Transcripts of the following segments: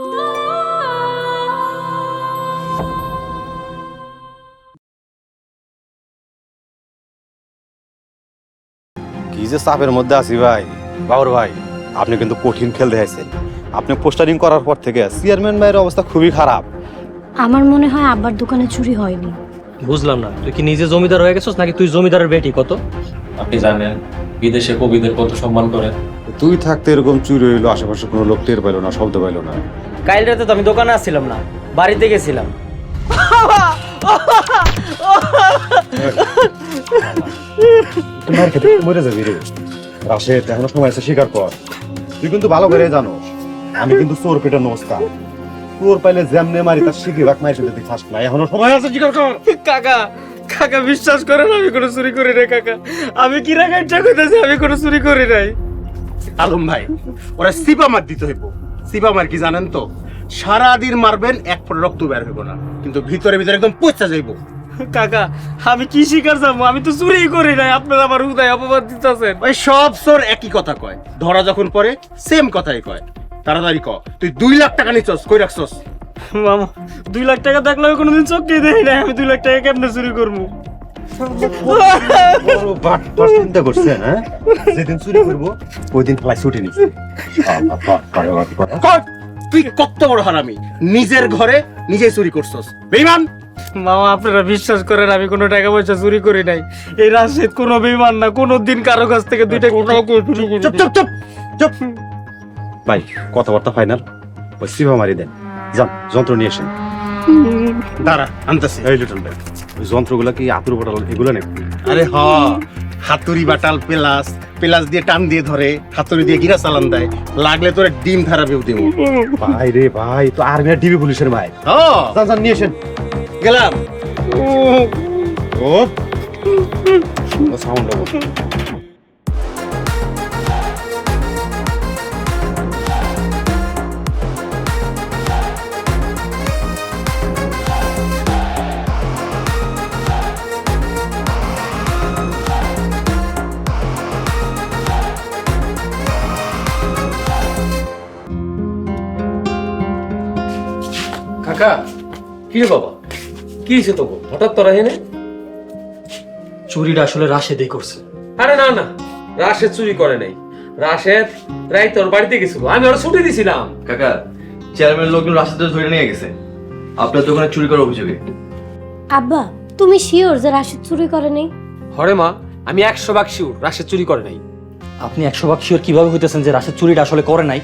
কি যে চাপের মধ্যে আছি ভাই। বাবর ভাই, আপনি কিন্তু কঠিন খেল দেখাইছেন। আপনি পোস্টারিং করার পর থেকে চেয়ারম্যান ভাইয়ের অবস্থা খুবই খারাপ। আমার মনে হয় আব্বার দোকানে চুরি হয়নি। বুঝলাম না, তুই কি নিজে জমিদার হয়ে গেছিস নাকি তুই জমিদারের বেটি? কত আপনি জানেন বিদেশে কবিদের কত সম্মান করে। তুই থাকতে এরকম চুরি হইলো, আশেপাশে কোনো লোক টের পাইলো না, শব্দ পাইলো না। কাল রাতে তো আমি দোকানে আসছিলাম না, বাড়িতে গেছিলাম। তোমার খেতে মরে যাবি রে রাশেদ, এখনো সময় আছে, স্বীকার কর। তুই কিন্তু ভালো করে জানো আমি কিন্তু চোর পেটানো ওস্তাদ। চোর পাইলে যেমনে মারি তার শিখি ভাগ মায়ের সাথে থাকস না, এখনো সময় আছে, স্বীকার কর। কাকা, কাকা বিশ্বাস করেন আমি কোনো চুরি করি নাই কাকা। আমি কি রাখাইটা কইতাছি, আমি কোনো চুরি করি নাই। আলম ভাই, ওরা সিপা মার দিতে হইব। সিপা মার কি জানেন তো? সারা দিন মারবেন, এক ফোঁটা রক্ত বের হইব না, কিন্তু ভিতরে ভিতরে একদম পচা যাইব। কাকা আমি কি শিকার যাবো? আমি তো চুরি করি নাই, আপনারা আমার উদয় অপবাদ দিতেছেন। ওই সব চোর একই কথা কয়, ধরা যখন পড়ে সেম কথাই কয়। তাড়াতাড়ি ক, তুই 2 লাখ টাকা নিছস, কই রাখছস? মামা 2 লাখ টাকা দেখলে আমি কোনোদিন চোখে দেখি নাই, আমি 2 লাখ টাকা কেমনে চুরি করবো? চিন্তা করছেন, হ্যাঁ? যেদিন চুরি করবো ওই দিন ফ্লাই ছুটি নিচ্ছে। তুই কত বড় হারামি, নিজের ঘরে নিজেই চুরি করছস, বেঈমান। মামা আপনারা বিশ্বাস করেন আমি কোনো টাকা পয়সা চুরি করি নাই। এই রাশেদ কোনো বেঈমান না, কোনোদিন কারো কাছ থেকে 2 টাকা চুরি করি। চুপ চুপ চুপ চুপ। ভাই কথাবার্তা ফাইনাল, ওই সিভা মারি দেন। যান যন্ত্র নিয়ে আসেন। দাঁড়া, আনতেছি। এই লিটন ভাই, ওই যন্ত্রগুলা কি আতুর পটাল এগুলো নেই? আরে হ, হাতুড়ি বাটাল পেলাস, পেলাস দিয়ে টান দিয়ে ধরে, হাতুড়ি দিয়ে গিরা চালান দেয়, লাগলে তোর ডিম ধারাবেও দিব। ভাই রে ভাই, তো আর্মি ডিবি পুলিশের ভাই। যান যান নিয়ে আসেন। গেলাম। ও সাউন্ড হবে। কাকা, কি রে বাবা, কি হয়েছে তোকে হঠাৎ তোরা এনে? চুরিটা আসলে রাশেদই করছে। আরে না না, রাশেদ চুরি করে নাই। রাশেদ রাই তোর বাড়িতে গেছিল, আমি ওরা ছুটি দিছিলাম। কাকা, চেয়ারম্যান লোকজন রাশেদকে ধরে নিয়ে গেছে আপনার দোকানে চুরি করার অভিযোগে। আব্বা তুমি শিওর যে রাশেদ চুরি করে নাই? হরে মা, আমি 100% শিওর রাশেদ চুরি করে নাই। আপনি 100% শিওর কিভাবে হইতেছেন যে রাশেদ চুরিটা আসলে করে নাই?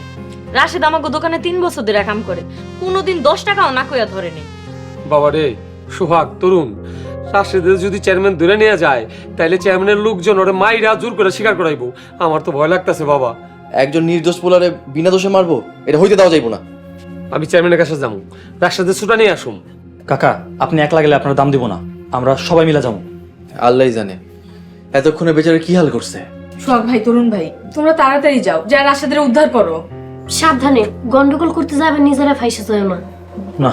রাশেদ আমাকে দোকানে 3 বছর ধরে কাম করে, কোনোদিন 10 টাকাও না কইয়া ধরে নেই। বাবা রে, সোহাগ তরুণ, রাশেদের যদি চেয়ারম্যান ধরে নিয়ে যায় তাহলে চেয়ারম্যানের লোকজন ওরে মাইরা জোর করে স্বীকার করাইবো। আমার তো ভয় লাগতেছে বাবা। একজন নির্দোষ পোলারে বিনা দোষে মারবো, এটা হইতে দেওয়া যাইবো না। আমি চেয়ারম্যানের কাছে যাবো, রাশেদের ছুটা নিয়ে আসুম। কাকা আপনি একলা গেলে আপনার দাম দিব না, আমরা সবাই মিলে যাবো। আল্লাহই জানে এতক্ষণে বেচারা কি হাল করছে। সোহাগ ভাই, তরুণ ভাই, তোমরা তাড়াতাড়ি যাও, যা রাশেদের উদ্ধার করো। সাবধানে, গন্ডগোল করতে যাবে নিজেরা ফাইসে যায় না। না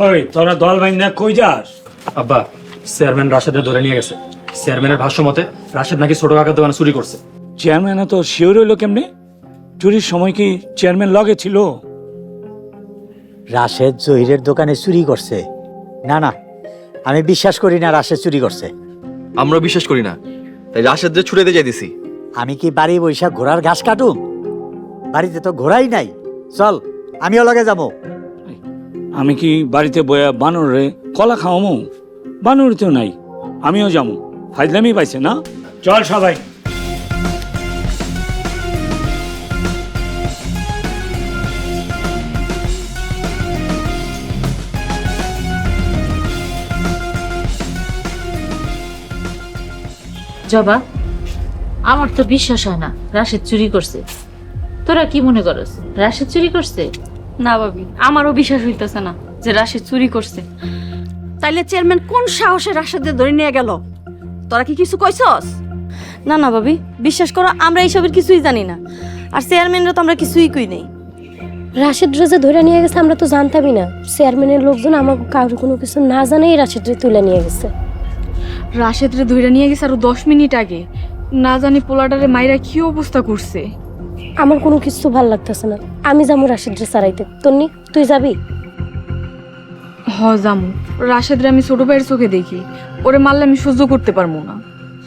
ওই তোরা দল বাইন্দা কই যাস? আব্বা, চেয়ারম্যান রাশেদের ধরে নিয়ে গেছে। চেয়ারম্যানের ভাষ্য মতে রাশেদ নাকি ছোট কাকার দোকানে চুরি করছে। চেয়ারম্যান তো শিওর হইলো কেমনে? চুরির সময় কি চেয়ারম্যান লগে ছিল? রাশেদ জহিরের দোকানে চুরি করছে? না না, আমি বিশ্বাস করি না রাশেদ চুরি করছে। আমরা বিশ্বাস করি না, তাই রাশেদদের ছুটে দিয়ে যাইতেছি। আমি কি বাড়ি বৈশাখ ঘোড়ার ঘাস কাটুম? বাড়িতে তো ঘোড়াই নাই। চল আমিও লগে যাবো। আমি কি বাড়িতে বয়া বানর রে কলা খাওয়ামো? বানর তো নাই, আমিও যাবো। ফাইজলামি পাইছে না? চল সবাই। জবা, আমার তো বিশ্বাস হয় না রাশেদ চুরি করছে। তোরা কি মনে করস রাশেদ চুরি করছে? না ভাবি, আমারও বিশ্বাস হইতেছে না যে রাশেদ চুরি করছে। তাইলে চেয়ারম্যান কোন সাহসে রাশেদের ধরে নিয়ে গেল? তোরা কি কিছু কইছস? না না ভাবি, বিশ্বাস করো আমরা এইসবের কিছুই জানি না, আর চেয়ারম্যানরা তো আমরা কিছুই কই নাই। রাশেদ রে ধরে নিয়ে গেছে আমরা তো জানতামই না। চেয়ারম্যানের লোকজন আমাকে কারো কোনো কিছু না জানেই রাশেদ রে তুলে নিয়ে গেছে। রাশেদরে ধইরা নিয়ে গেছে আরো 10 মিনিট আগে। না জানি পোলাটারে মাইরা কি অবস্থা করছে। আমার কোনো কিছু ভাল লাগতেছে না। আমি যাবো রাশেদ রে সারাইতে। তন্নি তুই যাবি? হ জামু। রাশেদরে আমি ছোট ভাইয়ের চোখে দেখি, ওরে মারলে আমি সহ্য করতে পারবো না।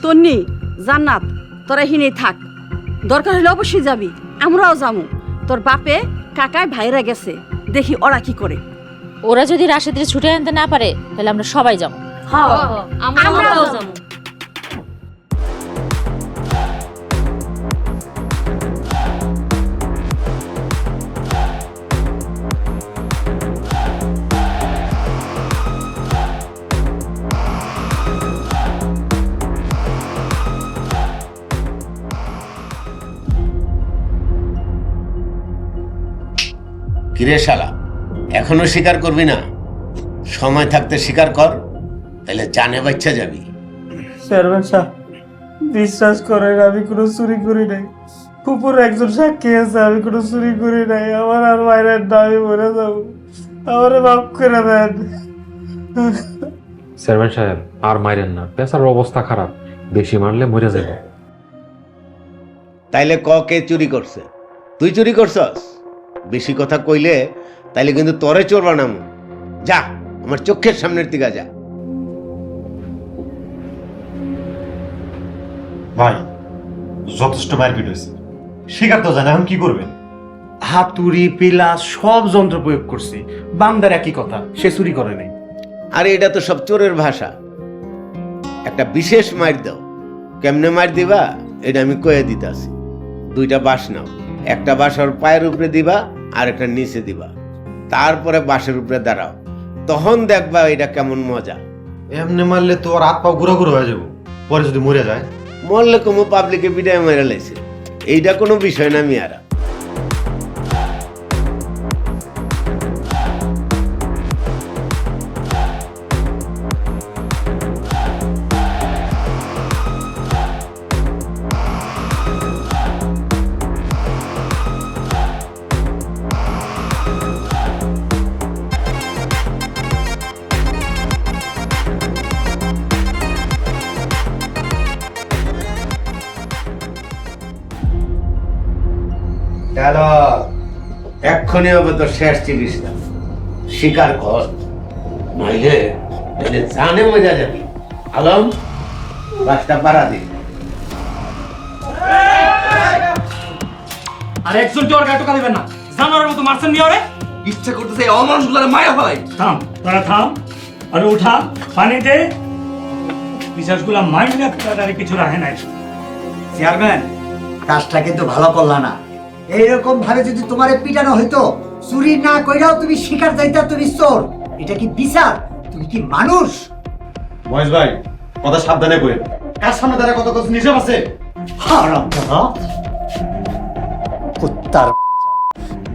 তন্নি, জান্নাত, তোরা হিনেই থাক, দরকার হলে অবশ্যই যাবি, আমরাও যামু। তোর বাপে কাকায় ভাইরা গেছে, দেখি ওরা কি করে। ওরা যদি রাশেদরে ছুটে আনতে না পারে তাহলে আমরা সবাই যাবো। আমরাও যাবো। কিরে শালা, এখনো স্বীকার করবি না? সময় থাকতে স্বীকার কর, তাহলে জানে বাচ্চা যাবি। চেয়ারম্যান সাহেব বিশ্বাস করেন আমি কোনো চুরি করি নাই। কুকুর একজন সাক্ষী আছে, আমি কোনো চুরি করি নাই। আমার আর মায়ের দাবি মরে যাবো, আমার মাফ করে দেন। চেয়ারম্যান সাহেব আর মাইরেন না, পেশার অবস্থা খারাপ, বেশি মারলে মরে যাবে। তাইলে ক কে চুরি করছে? তুই চুরি করছস? বেশি কথা কইলে তাইলে কিন্তু তরে চোর বানামু। যা, আমার চোখের সামনের দিকে যা। ভাই যথেষ্ট মারপিট হয়েছে, স্বীকার তো জানে, এখন কি করবেন? হাতুড়ি পিলা সব যন্ত্র প্রয়োগ করছি, বান্দার একই কথা, সে চুরি করে নাই। আরে এটা তো সব চোরের ভাষা। একটা বিশেষ মার দাও। কেমনে মার দিবা এটা আমি কয়ে দিতাছি। 2টা বাঁশ নাও, একটা বাঁশ ওর পায়ের উপরে দিবা আর একটা নিচে দিবা, তারপরে বাঁশের উপরে দাঁড়াও, তখন দেখবা এটা কেমন মজা। এমনি মারলে তো আর হাত পা গুঁড়ো গুঁড়ো হয়ে যাবো, পরে যদি মরে যায়। মরলে কোনো পাবলিকে বিদায় মেরে লাইছে, এইটা কোনো বিষয় না মিয়ারা। এক্ষণে হবে তো শেষ চিকিৎসা। স্বীকার কর, নইলে তাহলে জানে মজা যাবি। আলম, বাসটা পাড়া দি। আরে একজন কি ওর গায়ে টোকা দিবেন না? জানোয়ারের মতো মারছেন নি ওরে। ইচ্ছা করতেছে এই অমানুষগুলোরে মায়া ফেলাই। থাম, তোরা থাম, আর উঠা পানিতে। বিশ্বাসগুলা মাইন্ড রাখতে কিছু রাখে নাই। চেয়ারম্যান, কাজটা কিন্তু ভালো করলা না। এইরকম ভাবে যদি তোমারে পিটানো হইতো, চুরি না কইরাও তুমি শিকার যাইতা, তুমি চোর। এটা কি বিচার? তুমি কি মানুষ? মহেশ ভাই কথা সাবধানে কইেন, কার সামনে দাঁড়া কত কিছু নিষেধ আছে। হারামজাদা, কুত্তার বাচ্চা,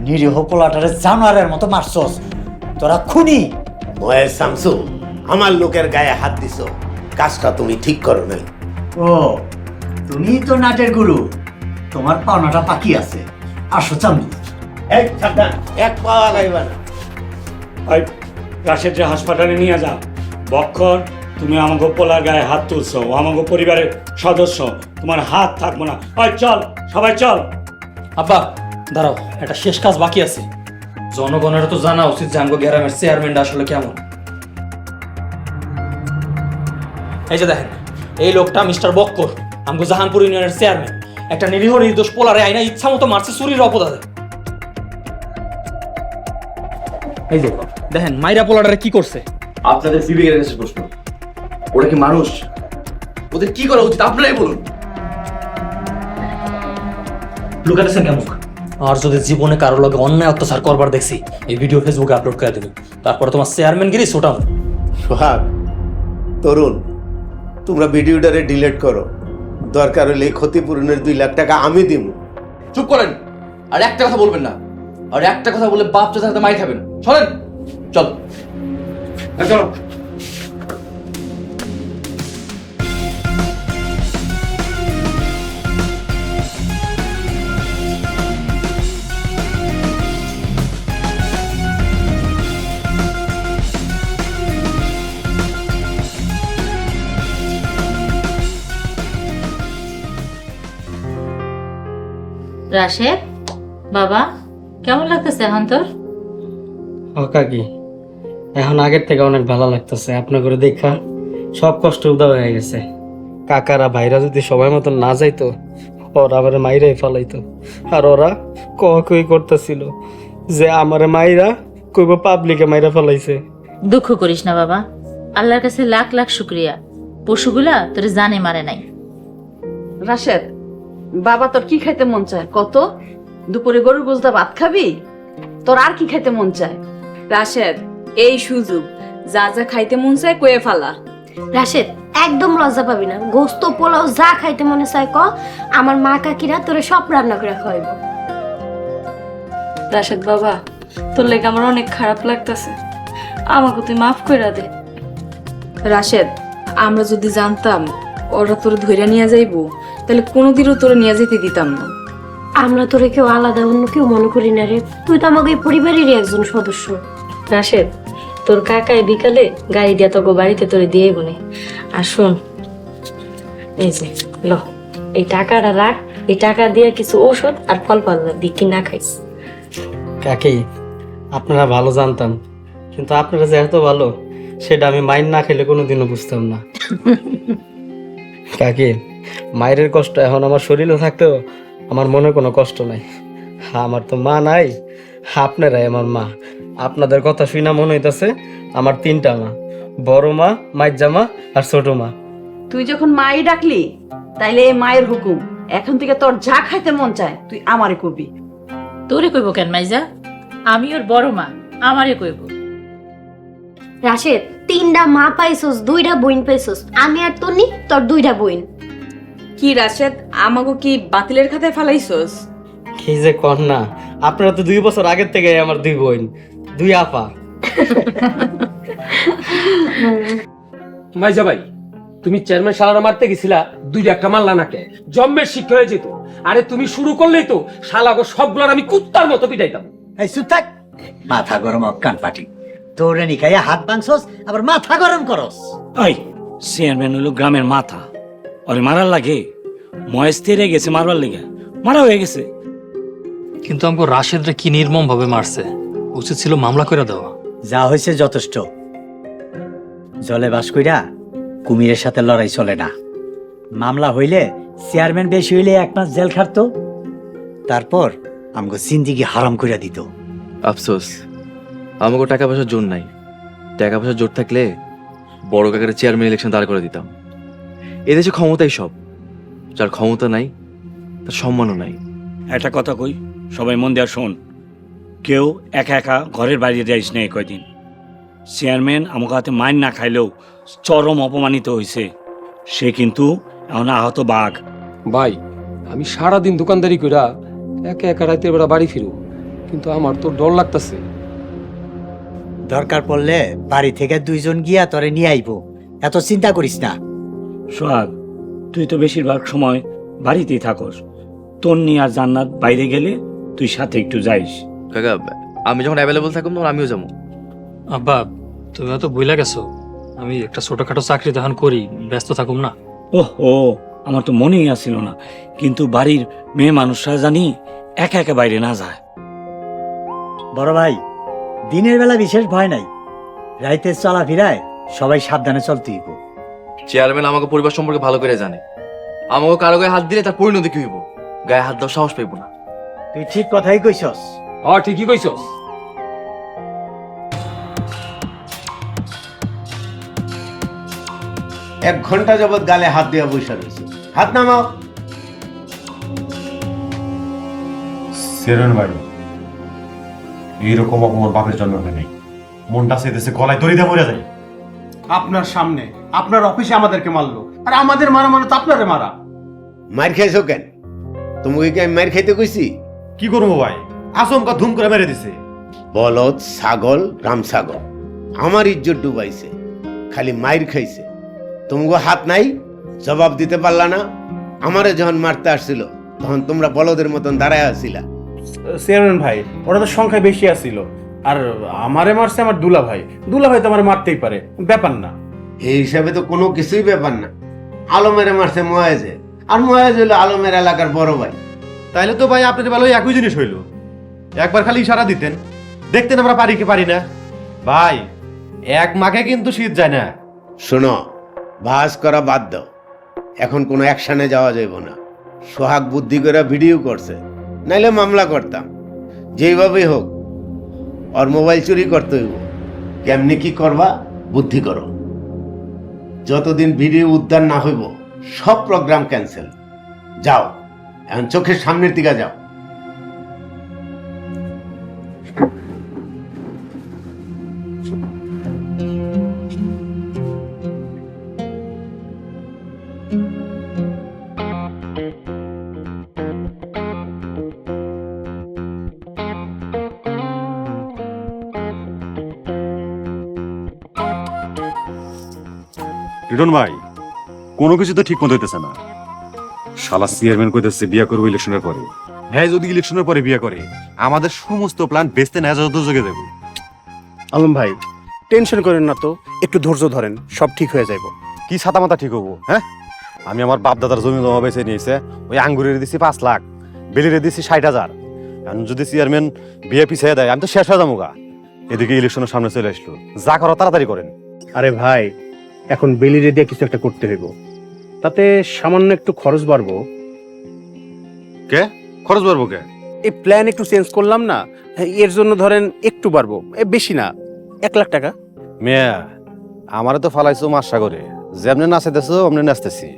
নিরীহ পোলাটারে জানোয়ারের মতো মারছস। তোরা খুনি। মহেশ শামসু, আমার লোকের গায়ে হাত দিছ, কাজটা তুমি ঠিক করো নাই। ও, তুমি তো নাটের গুরু, তোমার পাওনাটা বাকি আছে। আসো চান্দু। এই সাবধান, এক পাওয়া গাইবা না। ওই রাশেদ যে হাসপাতালে নিয়ে যা। বক্ষর, তুমি আমাকে পোলার গায়ে হাত তুলছো, ও আমাকে পরিবারের সদস্য, তোমার হাত থাকবো না। ওই চল, সবাই চল। আব্বা দাঁড়াও, একটা শেষ কাজ বাকি আছে। জনগণের তো জানা উচিত যে আমগো গ্রামের চেয়ারম্যানটা আসলে কেমন। এই যে দেখেন, এই লোকটা মিস্টার বক্কর, আমগো জাহানপুর ইউনিয়নের চেয়ারম্যান। একটা নিরীহ নির্দোষ পোলারে আইনা ইচ্ছা মতো মারছে চুরির অপরাধে। এই যে দেখেন মাইরা পোলাটারে কি করছে। আপনাদের বিবেকের কাছে প্রশ্ন, ওরা কি মানুষ? ওদের কি করা উচিত আপনারাই বলুন। লুকাতেছেন কেমন? আর যদি জীবনে কারোর লগে অন্যায় অত্যাচার করবার দেখছি, এই ভিডিও ফেসবুকে আপলোড করে দেবে, তারপরে তোমার চেয়ারম্যানগিরি ছোটাও। সোহাগ, তরুণ, তোমরা ভিডিওটারে ডিলিট করো। দরকার হলে এই ক্ষতিপূরণের 2 লাখ টাকা আমি দিব। চুপ করেন, আর একটা কথা বলবেন না। আর একটা কথা বলে বাপ চাচার হাতে মাই খাবেন। চলেন, চল চলো। রাশেদ বাবা কেমন লাগতেছে এখন তোর? ও কাকি, এখন আগের থেকে অনেক ভালো লাগতেছে। আপনার করে দেখা সব কষ্ট উদা হয়ে গেছে। কাকারা ভাইরা যদি সময় মতো না যাইতো, ওরা আমার মাইরাই ফেলাইতো। আর ওরা কই করতেছিল যে আমার মাইরা কইব পাবলিকে মাইরা ফেলাইছে। দুঃখ করিস না বাবা, আল্লাহর কাছে লাখ লাখ শুক্রিয়া, পশুগুলা তোর জানে মারে নাই। রাশেদ, বাবা তোর কি খাইতে মন চায় কত? দুপুরে গরুর গোশত ভাত খাবি? তোর আর কি খাইতে মন চায়? রাশেদ, এই সুযোগ, যা যা খাইতে মন চায় কয়ে ফালা। রাশেদ একদম লজ্জা পাবি না, গোস্ত পোলাও যা খাইতে মনে চায় ক, আমার মা কাকিরা তোরে সব রান্না করে খাওয়াইব। রাশেদ বাবা, তোর লেগে আমার অনেক খারাপ লাগতেছে, আমাকে তুই মাফ করে দে। রাশেদ, আমরা যদি জানতাম ওরা তোরে ধইরা নিয়ে যাইবো, তাহলে কোনোদিনও তোরে নিয়ে যেতে দিতাম না। আমরা তোরে কেউ আলাদা অন্য কেউ মনে করি না রে, তুই তো আমাকে এই পরিবারেরই একজন সদস্য। রাশেদ, তোর কাকায় বিকালে গাড়ি দিয়া তোকে বাড়িতে তোরে দিয়ে বনে। আর শোন, এই যে ল, এই টাকাটা রাখ, এই টাকা দিয়ে কিছু ঔষধ আর ফল ফল দিয়ে কিনা খাইস। কাকি, আপনারা ভালো জানতাম, কিন্তু আপনারা যে এত ভালো সেটা আমি মাইন না খেলে কোনোদিনও বুঝতাম না। কাকি, মায়ের কষ্ট এখন আমার শরীরে থাকতেও আমার মনে কোনো কষ্ট নাই। আমার তো মা নাই, আপনারাই আমার মা। আপনাদের কথা শুনে মনে হইতাছে আমার 3টা মা, বড় মা, মাইজা মা আর ছোট মা। তুই যখন মাই ডাকলি, তাইলে এই মায়ের হুকুম, এখন থেকে তোর যা খাইতে মন চায় তুই আমারে কবি। তোরে কইব কেন মাইজা? আমি ওর বড় মা, আমারে কইব। রাশেদ, 3টা মা পাইছস, 2টা বোন পাইছস, আমি আর তনি তোর 2টা বোন। কি রাশেদ, আমাকে কি বাতিলের খাতায় ফালাইছস? কি যে কর না, আপনারা তো 2 বছর আগের থেকে আমার 2 বোন, 2 আপা। মাইজা ভাই, তুমি চেয়ারম্যান শালারা মারতে গেছিলা, 2টা একটা মারলা নাকে, জম্মের শিক্ষা হয়ে যেত। আরে তুমি শুরু করলেই তো শালাগো সবগুলোর আমি কুত্তার মতো পিটাইতাম। এই চুপ থাক, মাথা গরম কান পাটি। তোরে নিকাইয়া হাত ভাঙছস, আবার মাথা গরম করস। ওই চেয়ারম্যান হলো গ্রামের মাথা, ওরে মারার লাগে মহেশ তেরে গেছে, মারবার লেগে মারা হয়ে গেছে। কিন্তু আমাকে রাশেদরা কি নির্মম ভাবে মারছে, উচিত ছিল মামলা করে দেওয়া। যা হয়েছে যথেষ্ট। জলে বাস কইরা কুমিরের সাথে লড়াই চলে না। মামলা হইলে চেয়ারম্যান বেশি হইলে 1 মাস জেল খাটতো, তারপর আমাকে জিন্দিগি হারাম কইরা দিত। আফসোস, আমাকে টাকা পয়সার জোর নাই। টাকা পয়সার জোর থাকলে বড় কাকার চেয়ারম্যান ইলেকশন দাঁড় করে দিতাম। এদেশে ক্ষমতাই সব, যার ক্ষমতা নাই তার সম্মানও নাই। একটা কথা কই, সবাই মন দেওয়া শোন, কেউ একা একা ঘরের বাইরে যাইস না। কয়দিন চেয়ারম্যান আমাকে হাতে মাইন না খাইলেও চরম অপমানিত হয়েছে। সে কিন্তু এখন আহত বাঘ। ভাই, আমি সারাদিন দোকানদারি কইরা একা একা রাতের বেলা বাড়ি ফিরু, কিন্তু আমার তো ডর লাগতাছে। দরকার পড়লে বাড়ি থেকে 2 জন গিয়া তোরে নিয়ে আইবো, এত চিন্তা করিস না। সোহাগ, তুই তো বেশিরভাগ সময় বাড়িতেই থাকস, তোর নিয়ে আর জান্নাত বাইরে গেলে তুই সাথে একটু যাইস। কাকা, আমি যখন অ্যাভেলেবল থাকুম তখন আমিও যাবো। আব্বা, তুমি হয়তো ভুলে গেছো, আমি একটা ছোটখাটো চাকরি তখন করি, ব্যস্ত থাকুম না। ও আমার তো মনেই আসছিল না, কিন্তু বাড়ির মেয়ে মানুষরা জানি একা একা বাইরে না যায়। বড় ভাই, দিনের বেলা বিশেষ ভয় নাই, রাইতে চলাফেরায় সবাই সাবধানে চলতে হইব। চেয়ারম্যান আমাকে পরিবার সম্পর্কে ভালো করে জানে। আমাকে কারো গায়ে হাত দিলে তার পরিণতি কি হইব, গায়ে হাত দেওয়ার সাহস পাইব না। তুই ঠিক কথাই কইছস। ঠিকই কইছস। 1 ঘন্টা যাবৎ গালে হাত দেওয়া বসে রয়েছে, হাত নামাও। চেয়ারম্যান ভাই, এইরকম অপমান বাপের জন্ম নেই। মনটা চেয়েছে গলায় দড়ি দিয়ে মরে যায়। আপনার সামনে আপনার অফিসে আমাদেরকে মারলো, আর আমাদের মারা মানে তো আপনারে মারা। মার খাইছো কেন? তুমি কি আমি মার খাইতে কইছি? কি করবো ভাই, আচমকা ধুম করে মেরে দিছে। বলদ, ছাগল, রাম ছাগল আমার ইজ্জত ডুবাইছে, খালি মাইর খাইছে। তোমাকে হাত নাই, জবাব দিতে পারলা না। আমারে যখন মারতে আসছিল তখন তোমরা বলদের মতন দাঁড়ায় আসিলা। চেয়ারম্যান ভাই, ওরা তো সংখ্যায় বেশি আসছিল, আর আমারে মারছে আমার দুলা ভাই। দুলা ভাই তো আমার মারতেই পারে, ব্যাপার না। এই হিসাবে তো কোনো কিছুই ব্যাপার না। আলমেরে মারছে মহেজে, আর মহেজ হলো আলমের এলাকার বড় ভাই। তাইলে তো ভাই আপনাদের ভালো একই জিনিস হইলো। একবার খালি ইশারা দিতেন, দেখতেন আমরা পারি কি পারি না। ভাই এক মাকে কিন্তু শীত যায় না। শোনো, ভাজ করা বাদ দাও, এখন কোনো অ্যাকশনে যাওয়া যাইব না। সোহাগ বুদ্ধি করে ভিডিও করছে, নাইলে মামলা করতাম। যেইভাবেই হোক ওর মোবাইল চুরি করতে হইব। কেমনি কি করবা বুদ্ধি করো। যতদিন ভিডিও উদ্ধার না হইব সব প্রোগ্রাম ক্যান্সেল। যাও, এখন চোখের সামনের দিকে যাও। রিটন ভাই, কোনো কিছু তো ঠিক মতো হইতেছে না। শালা চেয়ারম্যান কইতেছে বিয়া করবো ইলেকশনের পরে। হ্যাঁ, যদি ইলেকশনের পরে বিয়া করে আমাদের সমস্ত প্ল্যান বেচতে না যত জগে যাবে। আলম ভাই, টেনশন করেন না তো, একটু ধৈর্য ধরেন, সব ঠিক হয়ে যাইব। কি ছাতা মাথা ঠিক হবো? হ্যাঁ, আমি আমার বাপ দাদার জমি জমা বেছে নিয়েছে, ওই আঙ্গুরের দিছি 5 লাখ, বেলিরে দিছি 60,000। এখন যদি চেয়ারম্যান বিয়ে পিছিয়ে দেয় আমি তো শেষ হয়ে যাবো গা। এদিকে ইলেকশনের সামনে চলে আসলো, যা করো তাড়াতাড়ি করেন। আরে ভাই, এখন বেলিরে দিয়ে কিছু একটা করতে হইব, তাতে সামান্য একটু খরচ বাড়বো। কে খরচ বাড়বো কে? এই প্ল্যান একটু চেঞ্জ করলাম না, এর জন্য ধরেন একটু বাড়বো, বেশি না, 1 লাখ টাকা। মেয়া, আমারে তো ফালাইছো মাস সাগরে, যেমনি নাচাইতেছো অমনি নাচতেছি।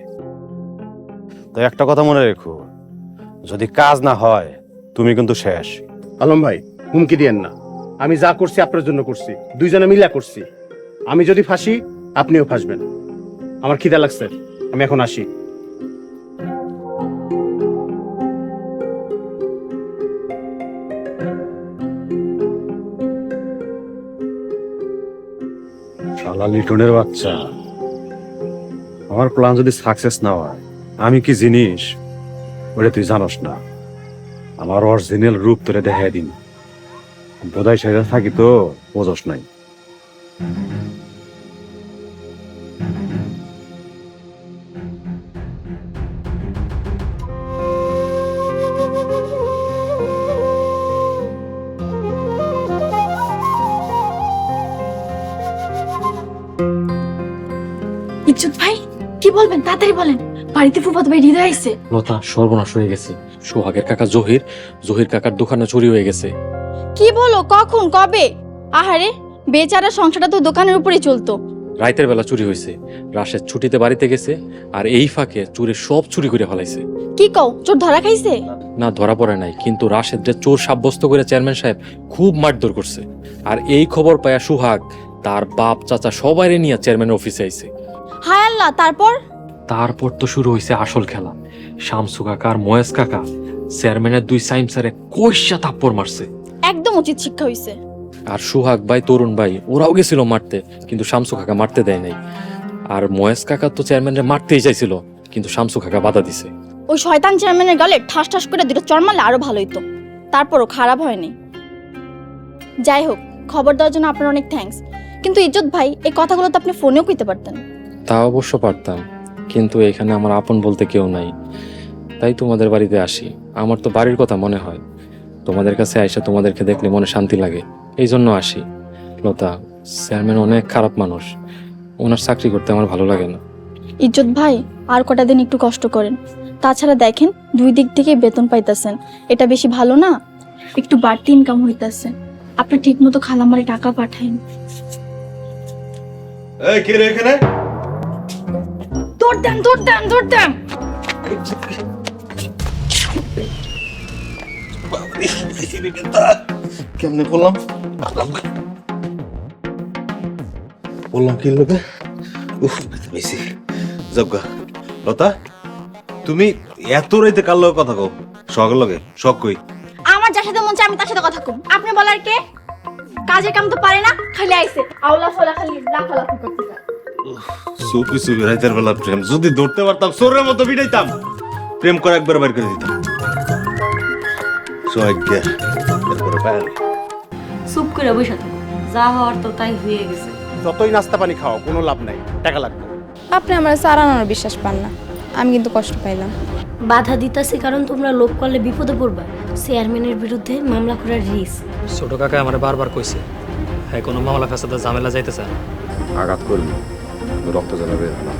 তো একটা কথা মনে রেখো, যদি কাজ না হয় তুমি কিন্তু শেষ। আলম ভাই, হুমকি দিয়েন না, আমি যা করছি আপনার জন্য করছি, দুইজনে মিলা করছি। আমি যদি ফাঁসি আপনিও ফাঁসবেন। আমার খিদা লাগছে, আমি এখন আসি। শালা লিটনের বাচ্চা, আমার প্ল্যান যদি সাকসেস না হয় আমি কি জিনিস ওটা তুই জানোস না। আমার অরিজিনাল রূপ তোরে দেখাই দিন, বোধহয় সেটা থাকি তো বোঝস নাই। ইজ্জত ভাই, কি বলবেন তাড়াতাড়ি বলেন। বাড়িতে ফুফাত ভাই হৃদয় আইছে। লতা, সর্বনাশ হয়ে গেছে। সোহাগের কাকা জহির কাকার দোকানে চুরি হয়ে গেছে। কি বলো? কখন? কবে? আহারে, বেচারা সংসারটা তো দোকানের উপরেই চলতো। রাতের বেলা চুরি হয়েছে, রাশেদ ছুটিতে বাড়িতে গেছে, আর এই ফাঁকে চোরে সব চুরি করে ফেলাইছে। কি কও, চোর ধরা খাইছে? না, ধরা পড়ে নাই, কিন্তু রাশেদ যে চোর সাব্যস্ত করে চেয়ারম্যান সাহেব খুব মারধর করছে। আর এই খবর পায়া সোহাগ তার বাপ চাচা সবাই নিয়ে চেয়ারম্যানের অফিসে আইছে। হায় আল্লাহ, তারপর? তারপর তো শুরু হয়েছে আসল খেলা। শামসু কাকা আর মহেশ কাকা চেয়ারম্যানের 2 সাইমসারে কইসা থাপ্পড় মারছে। একদম উচিত শিক্ষা হইছে। আর সোহাগ ভাই, তরুণ ভাই ওরাও গেছিল মারতে, কিন্তু শামসু কাকা মারতে দেয় নাই। আর মহেশ কাকা তো চেয়ারম্যানের মারতেই চাইছিল, কিন্তু শামসু কাকা বাধা দিছে। ওই শয়তান চেয়ারম্যানের গালে ঠাস ঠাস করে 2টা চড় মারলে আরো ভালো হইতো। তারপরও খারাপ হয়নি। যাই হোক, খবর দেওয়ার জন্য আপনার অনেক থ্যাঙ্কস। কিন্তু ইজ্জত ভাই, এই কথাগুলো তো আপনি ফোনেও কইতে পারতেন। তা অবশ্য পারতাম, কিন্তু এখানে আমার আপন বলতে কেউ নাই, তাই তোমাদের বাড়িতে আসি। আমার তো বাড়ির কথা মনে হয়, তোমাদের কাছে আইসা তোমাদেরকে দেখলে মনে শান্তি লাগে, এই জন্য আসি। লতা, চেয়ারম্যান অনেক খারাপ মানুষ, ওনার চাকরি করতে আমার ভালো লাগে না। ইজ্জত ভাই, আর কটা দিন একটু কষ্ট করেন। তাছাড়া দেখেন, 2 দিক থেকে বেতন পাইতাছেন, এটা বেশি ভালো না? একটু বাড়তি ইনকাম হইতাছে। আপনি ঠিক মতো খালামারে টাকা পাঠাইন। এই কে রে এখানে? দৌড় দেন, দৌড় দেন, দৌড় দেন। কেমনে বললাম কি লোকে? বেশি জগা। লতা, তুমি এত রাইতে কার লগে কথা কও? শখের লগে? শখ কই? আমার যার সাথে মন চায় আমি তার সাথে কথা কম। আপনি বলার কে? কাজের কাম তো পারে না, খালি আইছে আওলা ফলা খালি লাফালাফি করতে যায়। সুপি সুপি রাইতের বেলা প্রেম যদি ধরতে পারতাম সোরের মতো বিটাইতাম, প্রেম করে একবার বাইর করে দিতাম। সোহাগ্যা এরপরে পায়। চুপ করে বসে থাকো, যা হওয়ার তো তাই হয়ে গেছে। যতই নাস্তা পানি খাও, কোনো লাভ নাই, টাকা লাগবে। আপনি আমার সারানোর বিশ্বাস পান না, আমি কিন্তু কষ্ট পাইলাম। বাধা দিতেছি কারণ তোমরা লোভ করলে বিপদে পড়বা। চেয়ারম্যানের বিরুদ্ধে মামলা করার রিস্ক। ছোট কাকা আমার বারবার কইছে হ্যাঁ কোনো মামলা ফেসাদে ঝামেলা যাইতে চায় না। আঘাত করবি, রক্ত জ্বালাবে না।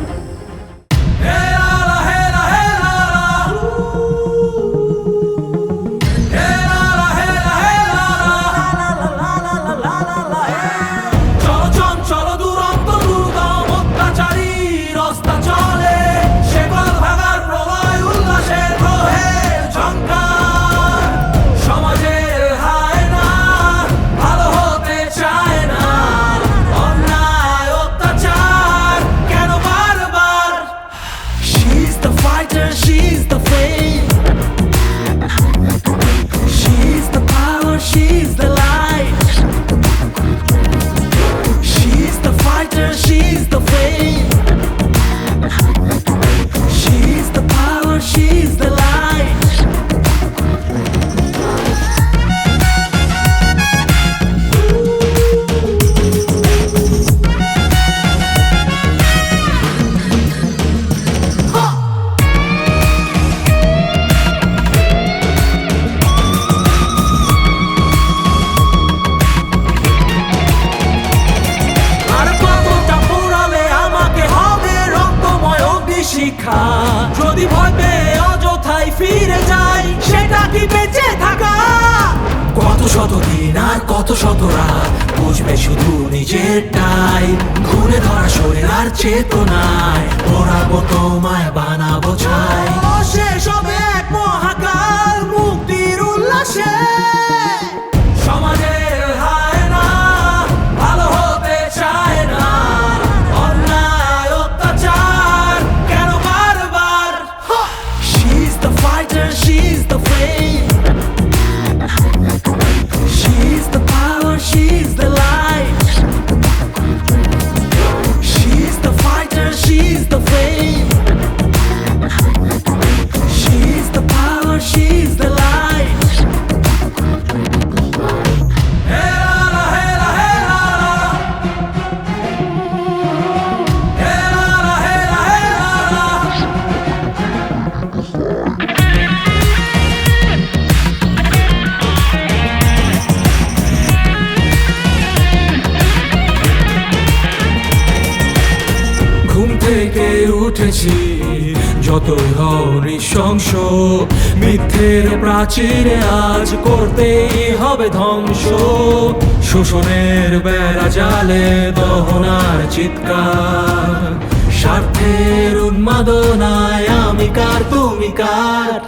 যদি ভয় পেয়ে অযথাই ফিরে যাই সেটা কি বেঁচে থাকা? কত শত দিন আর কত শত রাত বুঝবে শুধু নিজেরটাই, ঘুরে ধরা শরীর আর চেতনায় পড়াবো তোমায় বানাবো ছাই। শেষ হবে এক মহাকাল মুক্তির উল্লাসে, সমাজের হায় না ভালো হতে চায় না, অন্যায় অত্যাচার কেন বারবার? She's the fighter, she's the flame, she's the power, she's the light, she's the fighter, she's the flame, she's the power, she's the light. ঘুম থেকে উঠেছি যতই হও নৃশংস, মিথ্যের প্রাচীরে আজ করতেই হবে ধ্বংস, শোষণের বেড়া জালে দহনার চিৎকার, স্বার্থের উন্মাদনায় আমি কার তুমি কার।